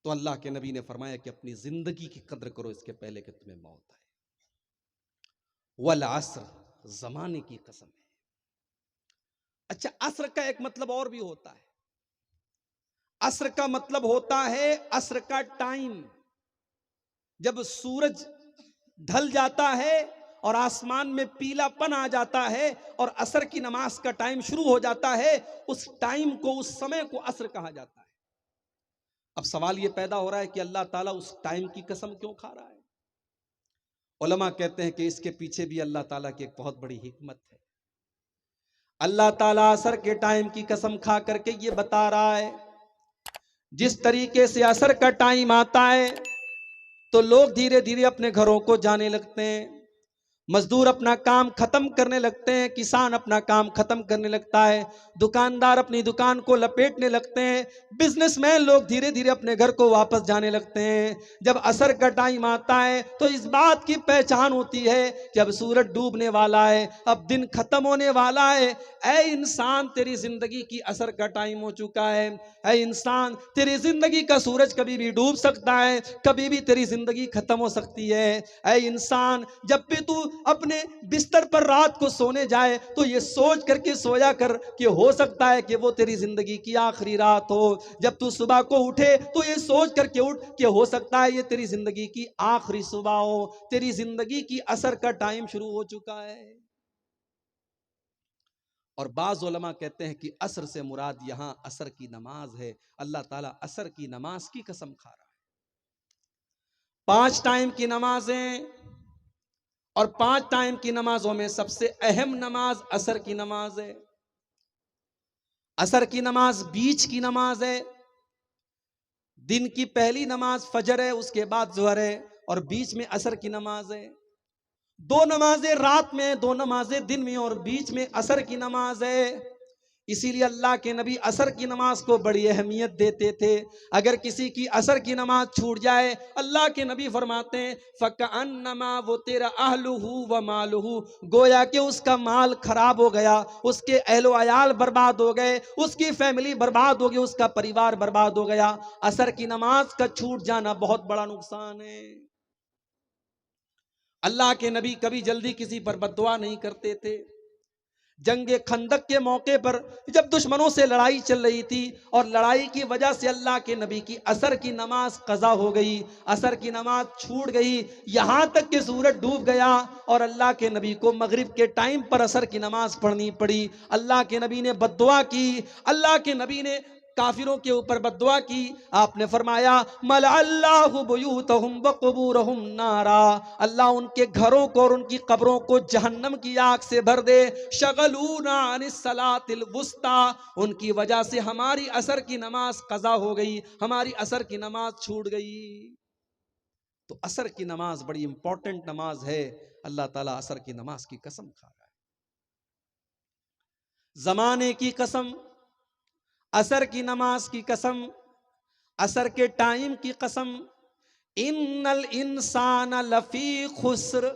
तो अल्लाह के नबी ने फरमाया कि अपनी जिंदगी की कद्र करो इसके पहले कि तुम्हें मौत आए। वल अस्र, जमाने की कसम है। अच्छा, अस्र का एक मतलब और भी होता है। अस्र का मतलब होता है अस्र का टाइम, जब सूरज ढल जाता है और आसमान में पीलापन आ जाता है और असर की नमाज का टाइम शुरू हो जाता है, उस टाइम को, उस समय को असर कहा जाता है। अब सवाल यह पैदा हो रहा है कि अल्लाह ताला उस टाइम की कसम क्यों खा रहा है? उलमा कहते हैं कि इसके पीछे भी अल्लाह ताला की एक बहुत बड़ी हिकमत है। अल्लाह ताला असर के टाइम की कसम खा करके ये बता रहा है, जिस तरीके से असर का टाइम आता है तो लोग धीरे धीरे अपने घरों को जाने लगते हैं, मजदूर अपना काम खत्म करने लगते हैं, किसान अपना काम खत्म करने लगता है, दुकानदार अपनी दुकान को लपेटने लगते हैं, बिजनेसमैन लोग धीरे धीरे अपने घर को वापस जाने लगते हैं। जब असर का टाइम आता है तो इस बात की पहचान होती है कि अब सूरज डूबने वाला है, अब दिन खत्म होने वाला है। ऐ इंसान, तेरी जिंदगी की असर का टाइम हो चुका है। ऐ इंसान, तेरी जिंदगी का सूरज कभी भी डूब सकता है, कभी भी तेरी जिंदगी खत्म हो सकती है। ऐ इंसान, जब भी तू अपने बिस्तर पर रात को सोने जाए तो ये सोच करके सोया कर कि हो सकता है कि वो तेरी जिंदगी की आखिरी रात हो। जब तू सुबह को उठे तो ये सोच करके उठ कि हो सकता है ये तेरी जिंदगी की आखिरी सुबह हो। तेरी जिंदगी की असर का टाइम शुरू हो चुका है। और बाज़ उलमा कहते हैं कि असर से मुराद यहां असर की नमाज है। अल्लाह ताला असर की नमाज की कसम खा रहा है। 5 टाइम की नमाजें, और 5 टाइम की नमाजों में सबसे अहम नमाज असर की नमाज है। असर की नमाज बीच की नमाज है। दिन की पहली नमाज फजर है, उसके बाद जोहर है, और बीच में असर की नमाज है। 2 नमाजें रात में, 2 नमाजें दिन में, और बीच में असर की नमाज है। इसीलिए अल्लाह के नबी असर की नमाज को बड़ी अहमियत देते थे। अगर किसी की असर की नमाज छूट जाए, अल्लाह के नबी फरमाते हैं फकअन्नमा वो तेरा अहलुहु व मालुहु, गोया कि उसका माल खराब हो गया, उसके अहलो अयाल बर्बाद हो गए, उसकी फैमिली बर्बाद हो गई, उसका परिवार बर्बाद हो गया। असर की नमाज का छूट जाना बहुत बड़ा नुकसान है। अल्लाह के नबी कभी जल्दी किसी पर बद्दुआ नहीं करते थे। जंगे खंदक के मौके पर जब दुश्मनों से लड़ाई चल रही थी और लड़ाई की वजह से अल्लाह के नबी की असर की नमाज कज़ा हो गई, असर की नमाज छूट गई, यहां तक कि सूरज डूब गया और अल्लाह के नबी को मगरिब के टाइम पर असर की नमाज पढ़नी पड़ी। अल्लाह के नबी ने बद्दुआ की, अल्लाह के नबी ने काफिरों के ऊपर बद्दुआ की। आपने फरमाया मल अल्लाहु बुयूतहुम व कुबूरहुम नारा, अल्लाह उनके घरों को और उनकी कब्रों को जहन्नम की आग से भर दे। शगलूना अनिस सलातिल वुस्ता, उनकी वजह से हमारी असर की नमाज कज़ा हो गई, हमारी असर की नमाज छूट गई। तो असर की नमाज बड़ी इंपॉर्टेंट नमाज है। अल्लाह ताला असर की नमाज की कसम खा रहा है। जमाने की कसम, असर की नमाज की कसम, असर के टाइम की कसम। इन्नल इंसान लफी खुस्र,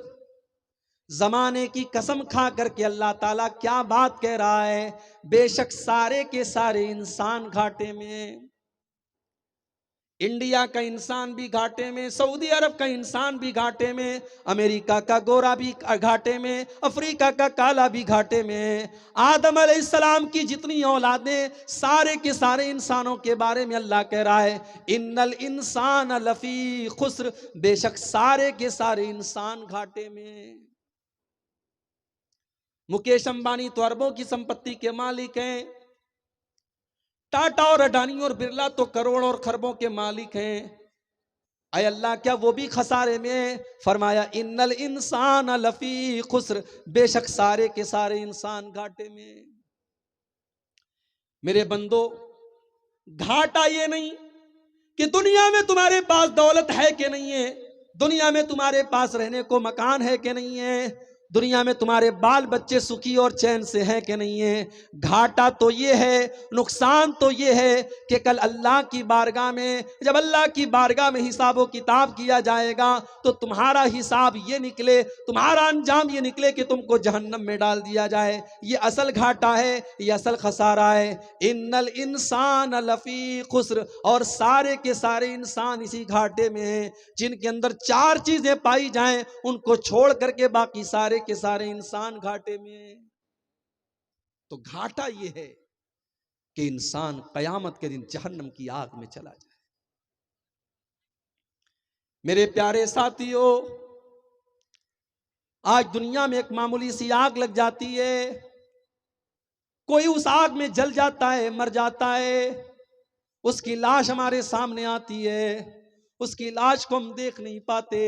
जमाने की कसम खा करके अल्लाह ताला क्या बात कह रहा है? बेशक सारे के सारे इंसान घाटे में। इंडिया का इंसान भी घाटे में, सऊदी अरब का इंसान भी घाटे में, अमेरिका का गोरा भी घाटे में, अफ्रीका का काला भी घाटे में। आदम अलैहिस्सलाम की जितनी औलादें, सारे के सारे इंसानों के बारे में अल्लाह कह रहा है इन्नल इंसान लफी खुस्र, बेशक सारे के सारे इंसान घाटे में। मुकेश अंबानी तो अरबों की संपत्ति के मालिक हैं, टाटा और अडानी और बिरला तो करोड़ और खरबों के मालिक हैं। अय अल्लाह, क्या वो भी खसारे में? फरमाया इन्नल इंसान लफी खुस्र, बेशक सारे के सारे इंसान घाटे में। मेरे बंदो, घाटा ये नहीं कि दुनिया में तुम्हारे पास दौलत है कि नहीं है, दुनिया में तुम्हारे पास रहने को मकान है कि नहीं है, दुनिया में तुम्हारे बाल बच्चे सुखी और चैन से हैं कि नहीं है। घाटा तो ये है, नुकसान तो ये है कि कल अल्लाह की बारगाह में, जब अल्लाह की बारगाह में हिसाब किताब किया जाएगा तो तुम्हारा हिसाब ये निकले, तुम्हारा अंजाम ये निकले कि तुमको जहन्नम में डाल दिया जाए। ये असल घाटा है, ये असल खसारा है। इन्नल इंसान लफी खुस्र, और सारे के सारे इंसान इसी घाटे में हैं। जिनके अंदर चार चीजें पाई जाएं उनको छोड़ करके बाकी सारे के सारे इंसान घाटे में हैं। तो घाटा यह है कि इंसान कयामत के दिन जहन्नम की आग में चला जाए। मेरे प्यारे साथियों, आज दुनिया में एक मामूली सी आग लग जाती है, कोई उस आग में जल जाता है, मर जाता है, उसकी लाश हमारे सामने आती है, उसकी लाश को हम देख नहीं पाते।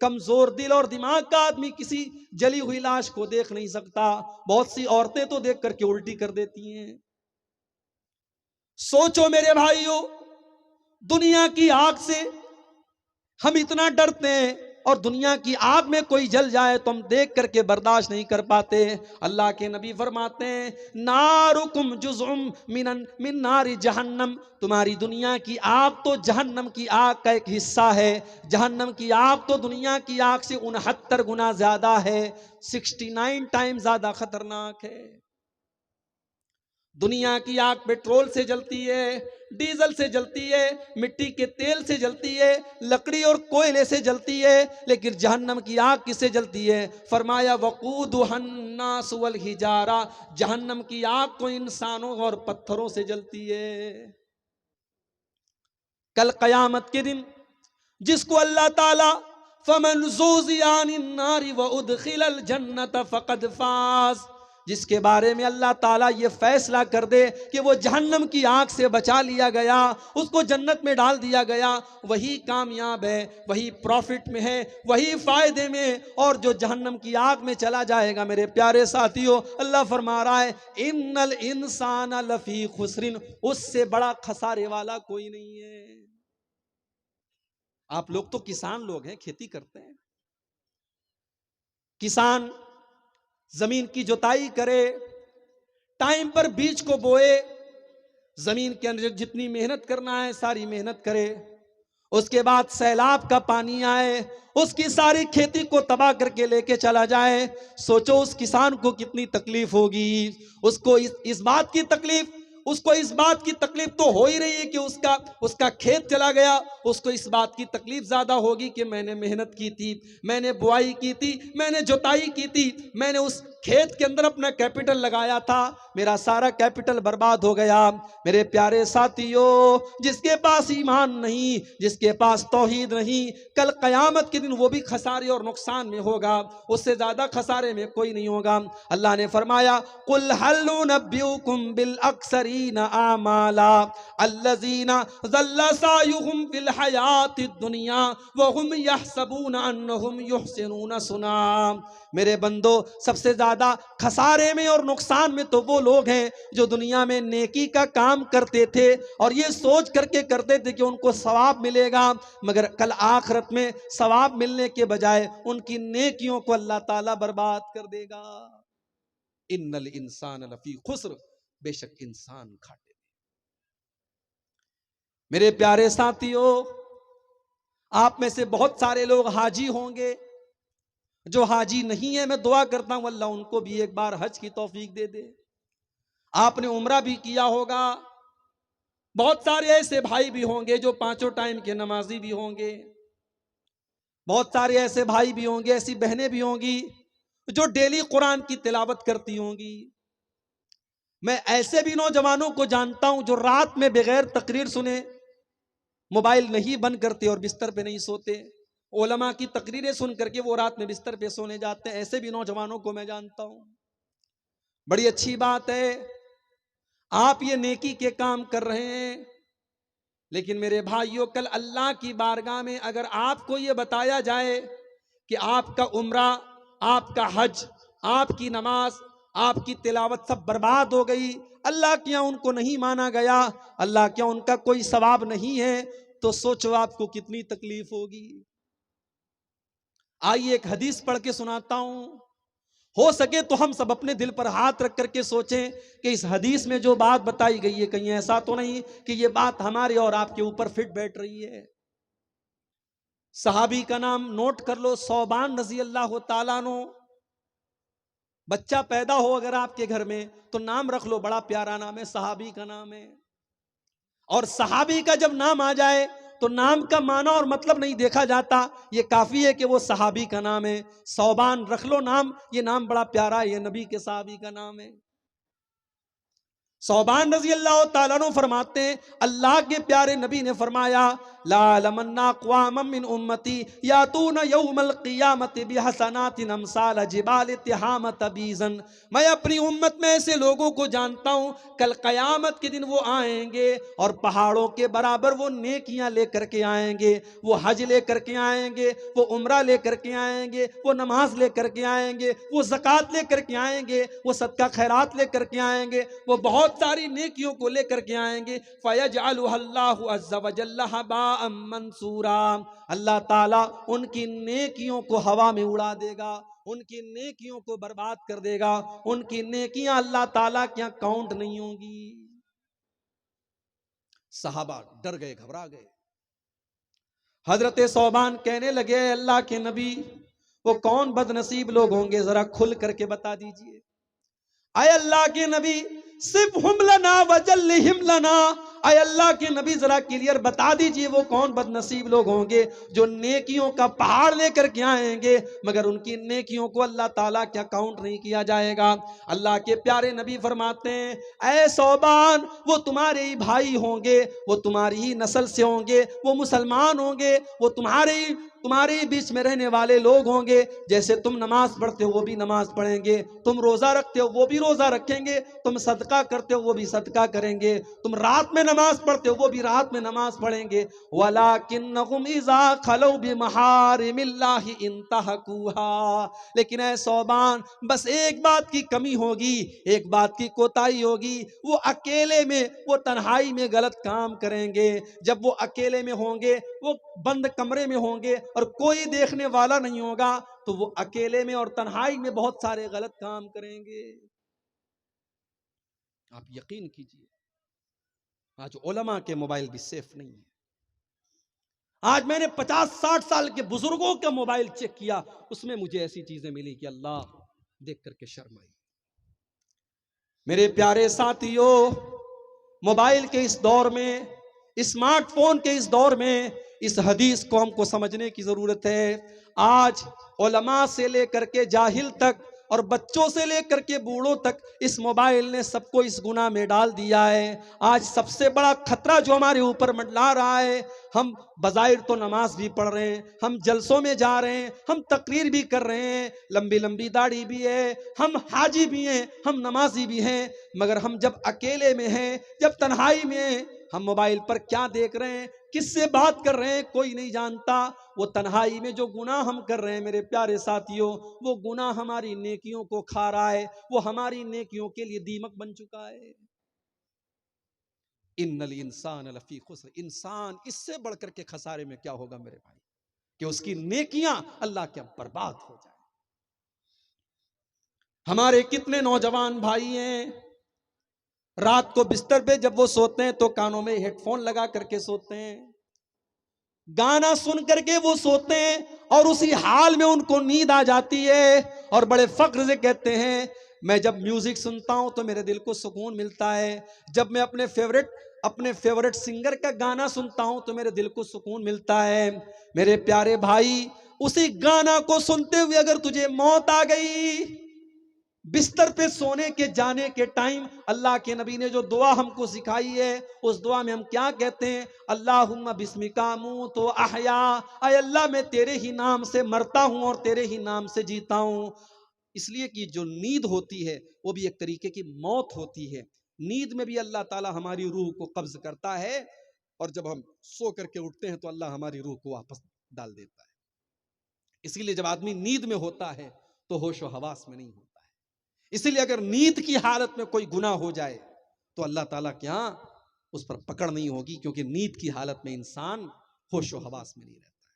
कमजोर दिल और दिमाग का आदमी किसी जली हुई लाश को देख नहीं सकता। बहुत सी औरतें तो देख करके उल्टी कर देती हैं। सोचो मेरे भाइयों, दुनिया की आग से हम इतना डरते हैं और दुनिया की आग में कोई जल जाए तो हम देख करके बर्दाश्त नहीं कर पाते। अल्लाह के नबी फरमाते हैं, नारुकुम जुज़उम मिन नारी जहन्नम, तुम्हारी दुनिया की आग तो जहन्नम की आग का एक हिस्सा है। जहन्नम की आग तो दुनिया की आग से 69 गुना ज्यादा है, 69 टाइम ज्यादा खतरनाक है। दुनिया की आग पेट्रोल से जलती है, डीजल से जलती है, मिट्टी के तेल से जलती है, लकड़ी और कोयले से जलती है, लेकिन जहन्नम की आग किससे जलती है? फरमाया वक़ूदुहन्नास वल हिजारा, जहन्नम की आग तो इंसानों और पत्थरों से जलती है। कल कयामत के दिन जिसको अल्लाह ताला फमन ज़ुज़िया अनिन नारी व उदखिलल जन्नत फ़क़द फ़ाज़, जिसके बारे में अल्लाह ताला ये फैसला कर दे कि वो जहन्नम की आग से बचा लिया गया, उसको जन्नत में डाल दिया गया, वही कामयाब है, वही प्रॉफिट में है, वही फायदे में। और जो जहन्नम की आग में चला जाएगा, मेरे प्यारे साथियों, अल्लाह फरमा रहा है इन्नल इंसान लफी खुसरिन, उससे बड़ा खसारे वाला कोई नहीं है। आप लोग तो किसान लोग हैं, खेती करते हैं। किसान जमीन की जुताई करे, टाइम पर बीज को बोए, जमीन के अंदर जितनी मेहनत करना है सारी मेहनत करे, उसके बाद सैलाब का पानी आए, उसकी सारी खेती को तबाह करके लेके चला जाए। सोचो उस किसान को कितनी तकलीफ होगी। उसको इस बात की तकलीफ, उसको इस बात की तकलीफ तो हो ही रही है कि उसका खेत चला गया। उसको इस बात की तकलीफ ज्यादा होगी कि मैंने मेहनत की थी, मैंने बुआई की थी, मैंने जुताई की थी, मैंने उस खेत के अंदर अपना कैपिटल लगाया था, मेरा सारा कैपिटल बर्बाद हो गया। मेरे प्यारे साथियों, जिसके पास ईमान नहीं, जिसके पास तौहीद नहीं, कल कयामत के दिन वो भी खसारे और नुकसान में होगा, उससे ज्यादा खसारे में कोई नहीं होगा। अल्लाह ने फरमाया कुल हल नुनब्बिउकुम बिल अक्सरीन आमाला अल्लज़ीना ज़ल्ला सायुहुम फिल हयातिद दुनिया व हुम यहसबून अन्नहुम युहसिनून सुना। मेरे बंदो, सबसे ज्यादा खसारे में और नुकसान में तो वो लोग हैं जो दुनिया में नेकी का काम करते थे और ये सोच करके करते थे कि उनको सवाब मिलेगा, मगर कल आखिरत में सवाब मिलने के बजाय उनकी नेकियों को अल्लाह ताला बर्बाद कर देगा। इन्नल इंसान लफी खुस्र, बेशक इंसान घाटे में। मेरे प्यारे साथियों, आप में से बहुत सारे लोग हाजी होंगे, जो हाजी नहीं है मैं दुआ करता हूं अल्लाह उनको भी एक बार हज की तौफीक दे दे। आपने उम्रा भी किया होगा, बहुत सारे ऐसे भाई भी होंगे जो 5 टाइम के नमाजी भी होंगे, बहुत सारे ऐसे भाई भी होंगे, ऐसी बहनें भी होंगी जो डेली कुरान की तिलावत करती होंगी। मैं ऐसे भी नौजवानों को जानता हूं जो रात में बगैर तकरीर सुने मोबाइल नहीं बंद करते और बिस्तर पे नहीं सोते, उलमा की तकरीरें सुन करके वो रात में बिस्तर पे सोने जाते हैं। ऐसे भी नौजवानों को मैं जानता हूं। बड़ी अच्छी बात है, आप ये नेकी के काम कर रहे हैं, लेकिन मेरे भाइयों, कल अल्लाह की बारगाह में अगर आपको ये बताया जाए कि आपका उम्रा, आपका हज, आपकी नमाज, आपकी तिलावत सब बर्बाद हो गई, अल्लाह के यहाँ उनको नहीं माना गया, अल्लाह के यहाँ उनका कोई सवाब नहीं है, तो सोचो आपको कितनी तकलीफ होगी। आइए एक हदीस पढ़ के सुनाता हूं। हो सके तो हम सब अपने दिल पर हाथ रख करके सोचें कि इस हदीस में जो बात बताई गई है कहीं ऐसा तो नहीं कि ये बात हमारे और आपके ऊपर फिट बैठ रही है। सहाबी का नाम नोट कर लो, सौबान रजी अल्लाह ताला अन्हु। बच्चा पैदा हो अगर आपके घर में तो नाम रख लो, बड़ा प्यारा नाम है, सहाबी का नाम है। और सहाबी का जब नाम आ जाए तो नाम का माना और मतलब नहीं देखा जाता, ये काफी है कि वो सहाबी का नाम है। सौबान रख लो नाम, ये नाम बड़ा प्यारा है, ये नबी के सहाबी का नाम है। सौबान रजी अल्लाह ताला अन्हु फरमाते हैं, अल्लाह के प्यारे नबी ने फरमाया, ला लमन्ना क़वामम मिन उम्मती यातून यौमल क़ियामति बिहसनातिन अमसाल जिबाल तिहामत बीज़न। मैं अपनी उम्मत में ऐसे लोगों को जानता हूं, कल क़यामत के दिन वो आएंगे और पहाड़ों के बराबर वो नेकियां लेकर के आएंगे, वो हज लेकर के आएंगे, वो उम्रा लेकर के आएंगे, वो नमाज लेकर के आएंगे, वो ज़कात लेकर के आएंगे, वो सदका खैरात लेकर के आएंगे, वो बहुत सारी नेकियों को लेकर के आएंगे। फयजअलुहल्लाहु अज़्ज़ा व जल्ला हबाअम मंसूरा। अल्लाह ताला उनकी नेकियों को हवा में उड़ा देगा, उनकी नेकियों को बर्बाद कर देगा, उनकी नेकियां अल्लाह ताला के यहां काउंट नहीं होंगी। सहाबा डर गए, घबरा गए। हजरत सौबान कहने लगे, अल्लाह के नबी वो कौन बदनसीब लोग होंगे, जरा खुल करके बता दीजिए। आय अल्लाह के नबी, सिर्फ हम लना वजल्लिहिम लना, आय अल्लाह के नबी जरा क्लियर बता दीजिए वो कौन बदनसीब लोग होंगे जो नेकियों का पहाड़ लेकर के आएंगे मगर उनकी नेकियों को अल्लाह ताला क्या काउंट नहीं किया जाएगा। अल्लाह के प्यारे नबी फरमाते हैं, ऐ सौबान वो तुम्हारे ही भाई होंगे, वो तुम्हारी ही नस्ल से होंगे, वो मुसलमान होंगे, वो तुम्हारे ही बीच में रहने वाले लोग होंगे। जैसे तुम नमाज पढ़ते हो वो भी नमाज पढ़ेंगे, तुम रोजा रखते हो वो भी रोजा रखेंगे, तुम सदका करते हो वो भी सदका करेंगे, तुम रात में नमाज पढ़ते हो वो भी रात में नमाज पढ़ेंगे। वलाकिन्नहुम इज़ा खलौ बिमहारिमिल्लाहि इंतहकुहा। लेकिन ऐ सौबान बस एक बात की कमी होगी, एक बात की कोताही होगी, वो अकेले में, वो तन्हाई में गलत काम करेंगे। जब वो अकेले में होंगे, वो बंद कमरे में होंगे और कोई देखने वाला नहीं होगा, तो वो अकेले में और तन्हाई में बहुत सारे गलत काम करेंगे। आप यकीन कीजिए आज उलमा के मोबाइल भी सेफ नहीं है। आज मैंने 50-60 साल के बुजुर्गों का मोबाइल चेक किया, उसमें मुझे ऐसी चीजें मिली कि अल्लाह देख करके शर्म आई। मेरे प्यारे साथियों, मोबाइल के इस दौर में, स्मार्टफोन के इस दौर में इस हदीस को हमको समझने की जरूरत है। आज उलमा से लेकर के जाहिल तक और बच्चों से लेकर के बूढ़ों तक इस मोबाइल ने सबको इस गुनाह में डाल दिया है। आज सबसे बड़ा खतरा जो हमारे ऊपर मंडला रहा है, हम बज़ाहिर तो नमाज भी पढ़ रहे हैं, हम जलसों में जा रहे हैं, हम तकरीर भी कर रहे हैं, लंबी लंबी दाढ़ी भी है, हम हाजी भी हैं, हम नमाजी भी हैं, मगर हम जब अकेले में हैं, जब तन्हाई में हैं, हम मोबाइल पर क्या देख रहे हैं, किससे बात कर रहे हैं, कोई नहीं जानता। वो तन्हाई में जो गुनाह हम कर रहे हैं मेरे प्यारे साथियों, वो गुनाह हमारी नेकियों को खा रहा है, वो हमारी नेकियों के लिए दीमक बन चुका है। इन्नल इंसान लफी खुस्र, इंसान इससे बढ़कर के खसारे में क्या होगा मेरे भाई, कि उसकी नेकियां अल्लाह के बर्बाद हो जाए। हमारे कितने नौजवान भाई हैं, रात को बिस्तर पे जब वो सोते हैं तो कानों में हेडफोन लगा करके सोते हैं, गाना सुन करके वो सोते हैं और उसी हाल में उनको नींद आ जाती है और बड़े फख्र से कहते हैं, मैं जब म्यूजिक सुनता हूं तो मेरे दिल को सुकून मिलता है, जब मैं अपने फेवरेट सिंगर का गाना सुनता हूं तो मेरे दिल को सुकून मिलता है। मेरे प्यारे भाई, उसी गाना को सुनते हुए अगर तुझे मौत आ गई, बिस्तर पे सोने के जाने के टाइम अल्लाह के नबी ने जो दुआ हमको सिखाई है, उस दुआ में हम क्या कहते हैं, अल्लाहुम्मा बिस्मिका अमूतु व अहया, आय अल्लाह मैं तेरे ही नाम से मरता हूं और तेरे ही नाम से जीता हूं। इसलिए कि जो नींद होती है वो भी एक तरीके की मौत होती है। नींद में भी अल्लाह ताला हमारी रूह को कब्ज करता है और जब हम सो करके उठते हैं तो अल्लाह हमारी रूह को वापस डाल देता है। इसीलिए जब आदमी नींद में होता है तो होशो हवास में नहीं होता है। इसीलिए अगर नींद की हालत में कोई गुनाह हो जाए तो अल्लाह ताला के यहां उस पर पकड़ नहीं होगी, क्योंकि नींद की हालत में इंसान होशो हवास में नहीं रहता है।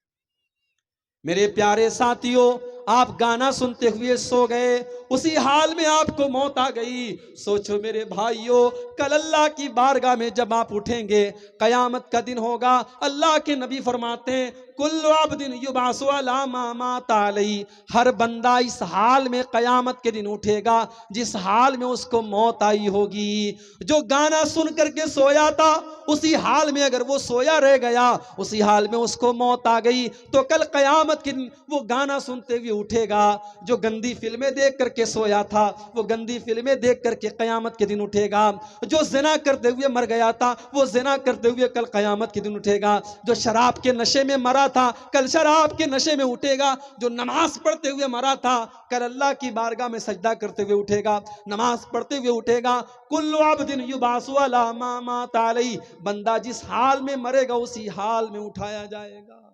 मेरे प्यारे साथियों, आप गाना सुनते हुए सो गए, उसी हाल में आपको मौत आ गई। सोचो मेरे भाइयों, कल अल्लाह की बारगाह में जब आप उठेंगे, कयामत का दिन होगा। अल्लाह के नबी फरमाते हैं, कुल्लु अब्दिन युबासु अला मा माता अलैहि, हर बंदा इस हाल में कयामत के दिन उठेगा जिस हाल में उसको मौत आई होगी। जो गाना सुन करके सोया था, उसी हाल में अगर वो सोया रह गया, उसी हाल में उसको मौत आ गई, तो कल कयामत के दिन वो गाना सुनते हुए उठेगा। जो गंदी फिल्में देख करके सोया था, वो गंदी फिल्में देख करके कयामत के दिन उठेगा। जो जिना करते हुए मर गया था, वो जिना करते हुए कल कयामत के दिन उठेगा। जो शराब के नशे में मरा था, कल शराब के नशे में उठेगा। जो नमाज पढ़ते हुए मरा था, कल अल्लाह की बारगाह में सजदा करते हुए उठेगा, नमाज पढ़ते हुए उठेगा। कुल्लु अब्दिन युबासु अला मा माता अलैहि, बंदा जिस हाल में मरेगा उसी हाल में उठाया जाएगा।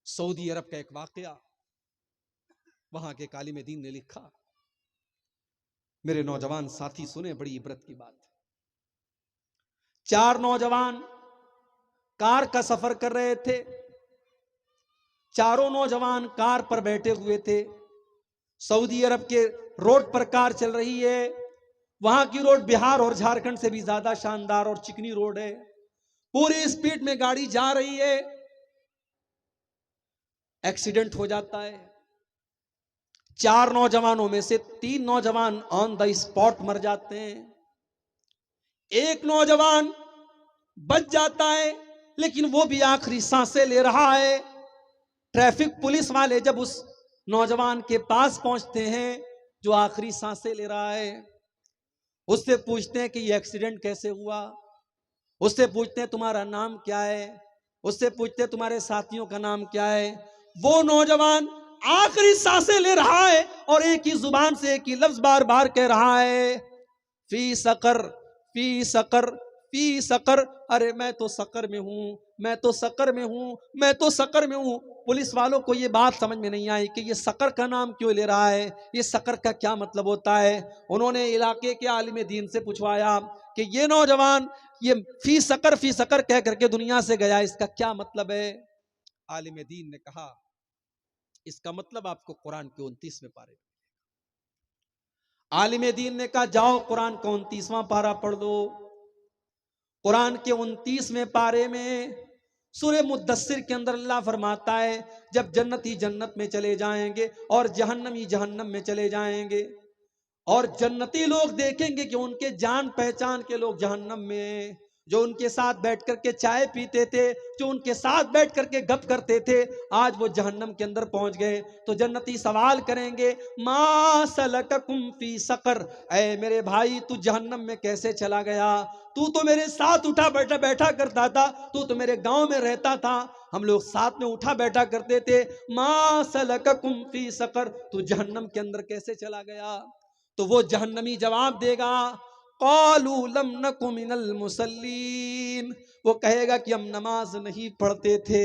सऊदी अरब का एक वाकया वहां के कालिम दीन ने लिखा। मेरे नौजवान साथी सुने, बड़ी इबरत की बात। 4 नौजवान कार का सफर कर रहे थे। चारों नौजवान कार पर बैठे हुए थे। सऊदी अरब के रोड पर कार चल रही है। वहां की रोड बिहार और झारखंड से भी ज्यादा शानदार और चिकनी रोड है। पूरी स्पीड में गाड़ी जा रही है। एक्सीडेंट हो जाता है। 4 नौजवानों में से 3 नौजवान ऑन द स्पॉट मर जाते हैं। एक नौजवान बच जाता है, लेकिन वो भी आखिरी सांसें ले रहा है। ट्रैफिक पुलिस वाले जब उस नौजवान के पास पहुंचते हैं जो आखिरी सांसें ले रहा है, उससे पूछते हैं कि ये एक्सीडेंट कैसे हुआ। उससे पूछते हैं तुम्हारा नाम क्या है। उससे पूछते हैं तुम्हारे साथियों का नाम क्या है। वो नौजवान आखिरी सांसें ले रहा है और एक ही जुबान से एक ही लफ्ज बार बार कह रहा है, फी सकर, फी सकर, फी सकर। अरे मैं तो सकर में हूं, मैं तो सकर में हूं, मैं तो सकर में हूं। पुलिस वालों को ये बात समझ में नहीं आई कि ये सकर का नाम क्यों ले रहा है, ये सकर का क्या मतलब होता है। उन्होंने इलाके के आलिम दीन से पूछवाया कि ये नौजवान ये फी सकर कह करके दुनिया से गया, इसका क्या मतलब है। आलिम दीन ने कहा, इसका मतलब आपको कुरान के 29वें पारे में। आलिम दीन ने कहा, जाओ कुरान का 29वां पारा पढ़ दो। कुरान के 29वें पारे में सूरे मुद्दस्सिर के अंदर अल्लाह फरमाता है, जब जन्नती जन्नत में चले जाएंगे और जहन्नमी जहन्नम में चले जाएंगे, और जन्नती लोग देखेंगे कि उनके जान पहचान के लोग जहन्नम में, जो उनके साथ बैठ करके चाय पीते थे, जो उनके साथ बैठ करके गप करते थे, आज वो जहन्नम के अंदर पहुंच गए। तो जन्नती सवाल करेंगे, मा सलककुम फी सकर, ऐ मेरे भाई तू जहन्नम में कैसे चला गया। तू तो मेरे साथ उठा बैठा बैठा करता था, तू तो मेरे गांव में रहता था, हम लोग साथ में उठा बैठा करते थे। मा सलककुम फी सकर, तू जहन्नम के अंदर कैसे चला गया। तो वो जहन्नमी जवाब देगा, क़ालू लम नकु मिनल मुसल्लीन, वो कहेगा कि हम नमाज नहीं पढ़ते थे।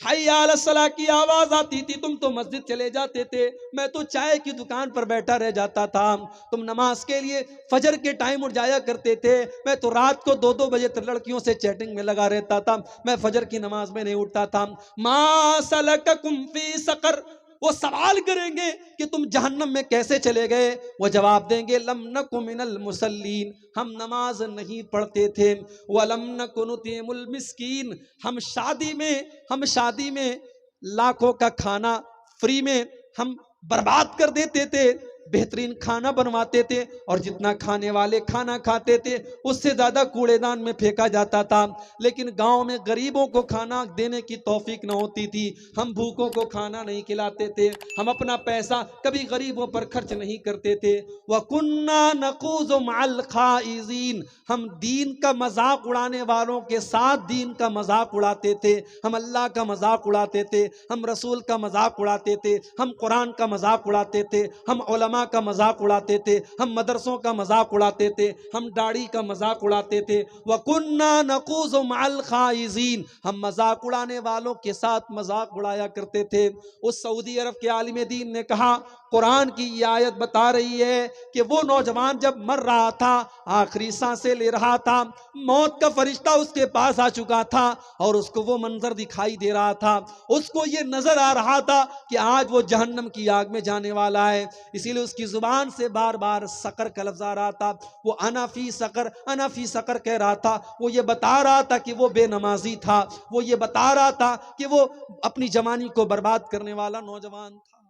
हय्या अला सलाह की आवाज आती थी, तुम तो मस्जिद चले जाते थे, मैं तो चाय की दुकान पर बैठा रह जाता था। तुम नमाज के लिए फजर के टाइम उठ जाया करते थे, मैं तो रात को 2-2 बजे तक लड़कियों से चैटिंग में लगा रहता था, मैं फजर की नमाज में नहीं उठता था। मा सलककुम फी सकर, वो सवाल करेंगे कि तुम जहन्नम में कैसे चले गए। वो जवाब देंगे, लम नकु मिनल मुसल्लीन, हम नमाज नहीं पढ़ते थे। वलम नकु नुतिमुल मिस्कीन, हम शादी में लाखों का खाना फ्री में हम बर्बाद कर देते थे, बेहतरीन खाना बनवाते थे, और जितना खाने वाले खाना खाते थे उससे ज्यादा कूड़ेदान में फेंका जाता था। लेकिन गांव में गरीबों को खाना देने की तौफीक न होती थी, हम भूखों को खाना नहीं खिलाते थे, हम अपना पैसा कभी गरीबों पर खर्च नहीं करते थे। वकुन्ना नखूज़ु मअल खाइज़ीन, हम दीन का मजाक उड़ाने वालों के साथ दीन का मजाक उड़ाते थे, हम अल्लाह का मजाक उड़ाते थे, हम रसूल का मजाक उड़ाते थे, हम कुरान का मजाक उड़ाते थे, हम उलमा उलमा का मजाक उड़ाते थे, हम मदरसों का मजाक उड़ाते थे, हम दाढ़ी का मजाक उड़ाते थे। वकुन्ना नकूज़ु मअल खाइज़ीन, हम मजाक उड़ाने वालों के साथ मजाक उड़ाया करते थे। उस सऊदी अरब के आलिम दीन ने कहा, कुरान की ये आयत बता रही है कि वो नौजवान जब मर रहा था, आखिरी सांसें ले रहा था, मौत का फरिश्ता उसके पास आ चुका था और उसको वो मंजर दिखाई दे रहा था, उसको ये नजर आ रहा था कि आज वो जहन्नम की आग में जाने वाला है। इसीलिए उसकी जुबान से बार बार सकर का लफ्ज आ रहा था। वो अनाफी सकर कह रहा था। वो ये बता रहा था कि वो बेनमाजी था, वो ये बता रहा था कि वो अपनी जवानी को बर्बाद करने वाला नौजवान था।